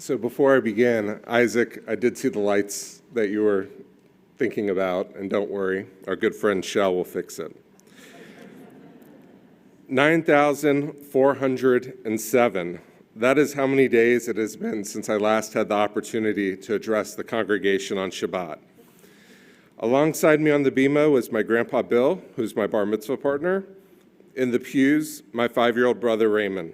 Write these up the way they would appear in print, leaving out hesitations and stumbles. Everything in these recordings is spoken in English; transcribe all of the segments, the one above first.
So before I begin, Isaac, I did see the lights that you were thinking about, and don't worry, our good friend Shell will fix it. 9,407. That is how many days it has been since I last had the opportunity to address the congregation on Shabbat. Alongside me on the bima was my grandpa Bill, who's my bar mitzvah partner. In the pews, my 5-year-old brother Raymond.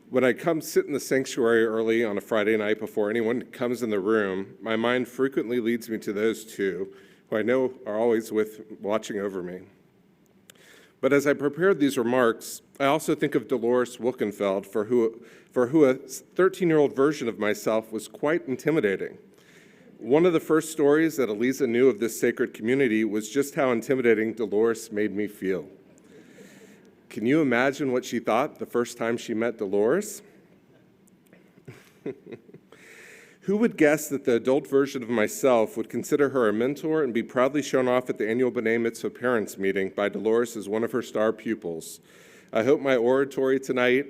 When I come sit in the sanctuary early on a Friday night before anyone comes in the room, my mind frequently leads me to those two, who I know are always watching over me. But as I prepared these remarks, I also think of Dolores Wilkenfeld, for who a 13-year-old version of myself was quite intimidating. One of the first stories that Eliza knew of this sacred community was just how intimidating Dolores made me feel. Can you imagine what she thought the first time she met Dolores? Who would guess that the adult version of myself would consider her a mentor and be proudly shown off at the annual B'nai Mitzvah parents meeting by Dolores as one of her star pupils? I hope my oratory tonight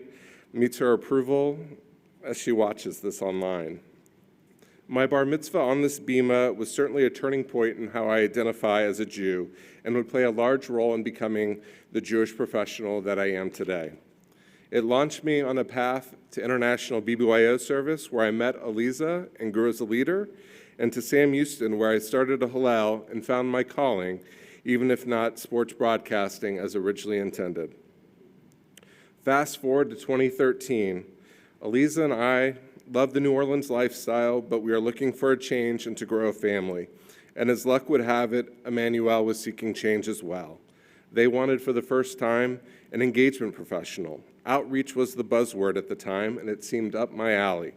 meets her approval as she watches this online. My bar mitzvah on this bima was certainly a turning point in how I identify as a Jew and would play a large role in becoming the Jewish professional that I am today. It launched me on a path to international BBYO service where I met Eliza and grew as a leader, and to Sam Houston where I started a Hillel and found my calling, even if not sports broadcasting as originally intended. Fast forward to 2013, Eliza and I love the New Orleans lifestyle, but we are looking for a change and to grow a family. And as luck would have it, Emmanuel was seeking change as well. They wanted for the first time an engagement professional. Outreach was the buzzword at the time, and it seemed up my alley.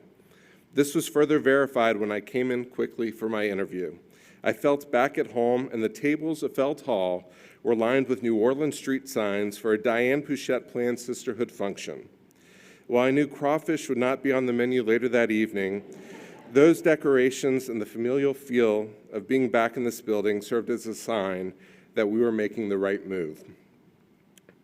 This was further verified when I came in quickly for my interview. I felt back at home, and the tables of Felt Hall were lined with New Orleans street signs for a Diane Pouchette planned sisterhood function. While I knew crawfish would not be on the menu later that evening, those decorations and the familial feel of being back in this building served as a sign that we were making the right move.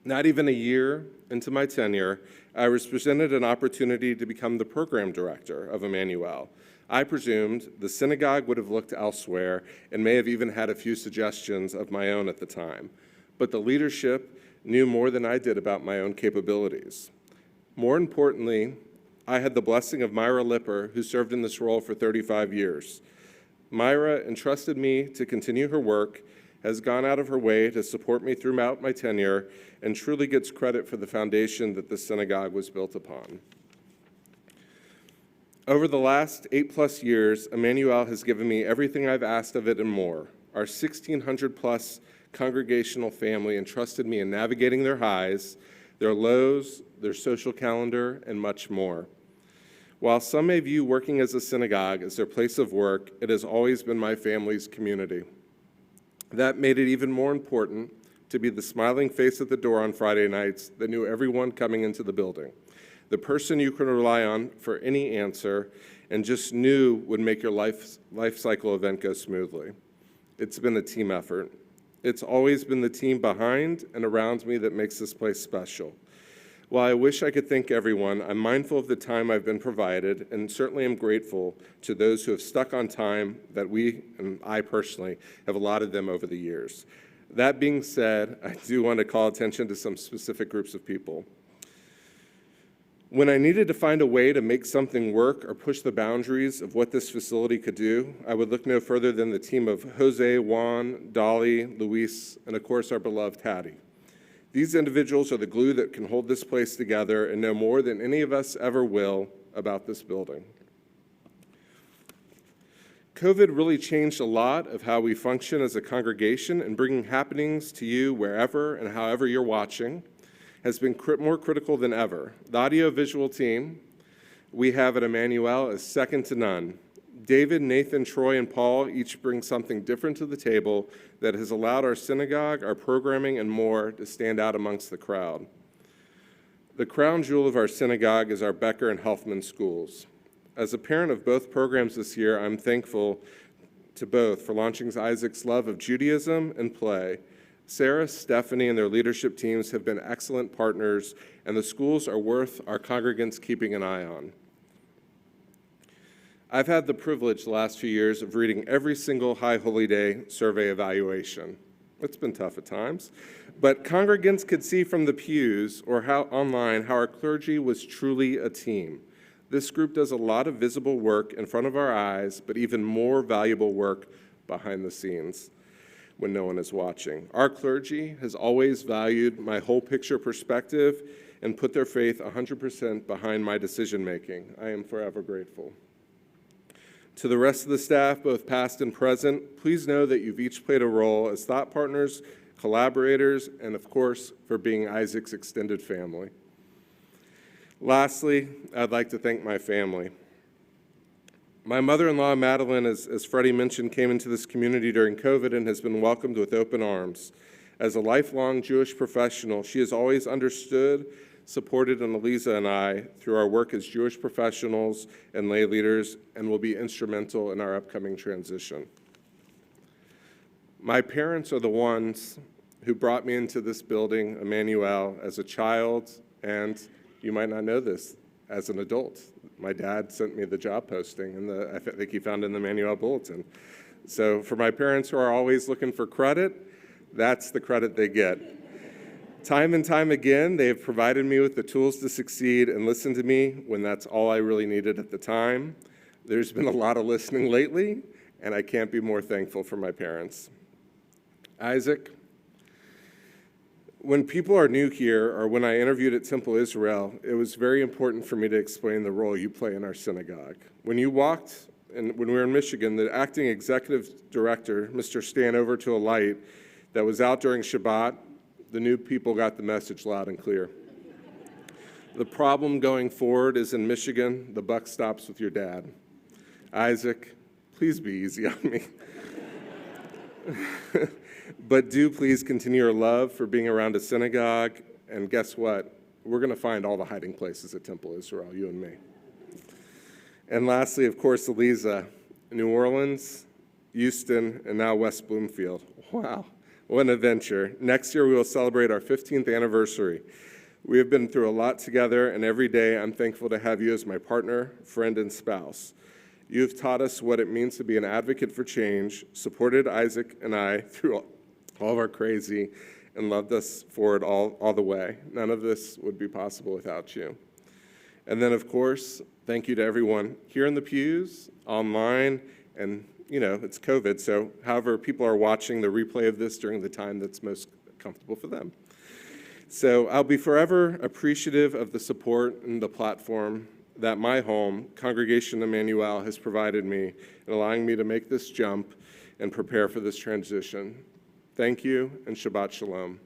Not even a year into my tenure, I was presented an opportunity to become the program director of Emmanuel. I presumed the synagogue would have looked elsewhere and may have even had a few suggestions of my own at the time. But the leadership knew more than I did about my own capabilities. More importantly, I had the blessing of Myra Lipper, who served in this role for 35 years. Myra entrusted me to continue her work, has gone out of her way to support me throughout my tenure, and truly gets credit for the foundation that this synagogue was built upon. Over the last 8+ years, Emmanuel has given me everything I've asked of it and more. Our 1,600+ congregational family entrusted me in navigating their highs, their lows, their social calendar, and much more. While some may view working as a synagogue as their place of work, it has always been my family's community. That made it even more important to be the smiling face at the door on Friday nights that knew everyone coming into the building, the person you can rely on for any answer and just knew would make your life cycle event go smoothly. It's been a team effort. It's always been the team behind and around me that makes this place special. While I wish I could thank everyone, I'm mindful of the time I've been provided and certainly am grateful to those who have stuck on time that we, and I personally, have allotted them over the years. That being said, I do want to call attention to some specific groups of people. When I needed to find a way to make something work or push the boundaries of what this facility could do, I would look no further than the team of Jose, Juan, Dolly, Luis, and of course our beloved Hattie. These individuals are the glue that can hold this place together and know more than any of us ever will about this building. COVID really changed a lot of how we function as a congregation, and bringing happenings to you wherever and however you're watching has been more critical than ever. The audio-visual team we have at Emmanuel is second to none. David, Nathan, Troy, and Paul each bring something different to the table that has allowed our synagogue, our programming, and more to stand out amongst the crowd. The crown jewel of our synagogue is our Becker and Helfman schools. As a parent of both programs this year, I'm thankful to both for launching Isaac's love of Judaism and play. Sarah, Stephanie, and their leadership teams have been excellent partners, and the schools are worth our congregants keeping an eye on. I've had the privilege the last few years of reading every single High Holy Day survey evaluation. It's been tough at times, but congregants could see from the pews or online how our clergy was truly a team. This group does a lot of visible work in front of our eyes, but even more valuable work behind the scenes when no one is watching. Our clergy has always valued my whole picture perspective and put their faith 100% behind my decision making. I am forever grateful. To the rest of the staff, both past and present, please know that you've each played a role as thought partners, collaborators, and of course, for being Isaac's extended family. Lastly, I'd like to thank my family. My mother-in-law, Madeline, as Freddie mentioned, came into this community during COVID and has been welcomed with open arms. As a lifelong Jewish professional, she has always understood, supported Annalisa and I through our work as Jewish professionals and lay leaders, and will be instrumental in our upcoming transition. My parents are the ones who brought me into this building, Emanu, as a child, and you might not know this, as an adult. My dad sent me the job posting, and I think he found it in the Emanu Bulletin. So for my parents who are always looking for credit, that's the credit they get. Time and time again, they have provided me with the tools to succeed and listen to me when that's all I really needed at the time. There's been a lot of listening lately, and I can't be more thankful for my parents. Isaac, when people are new here, or when I interviewed at Temple Israel, it was very important for me to explain the role you play in our synagogue. When you walked, and when we were in Michigan, the acting executive director, Mr. Stan, over to a light that was out during Shabbat, the new people got the message loud and clear. The problem going forward is in Michigan, the buck stops with your dad. Isaac, please be easy on me. But do please continue your love for being around a synagogue, and guess what? We're going to find all the hiding places at Temple Israel, you and me. And lastly, of course, Eliza, New Orleans, Houston, and now West Bloomfield. Wow. What an adventure. Next year, we will celebrate our 15th anniversary. We have been through a lot together, and every day I'm thankful to have you as my partner, friend, and spouse. You have taught us what it means to be an advocate for change, supported Isaac and I through all of our crazy, and loved us forward all the way. None of this would be possible without you. And then, of course, thank you to everyone here in the pews, online, and it's COVID, so however people are watching the replay of this during the time that's most comfortable for them. So I'll be forever appreciative of the support and the platform that my home, Congregation Emanu, has provided me in allowing me to make this jump and prepare for this transition. Thank you, and Shabbat Shalom.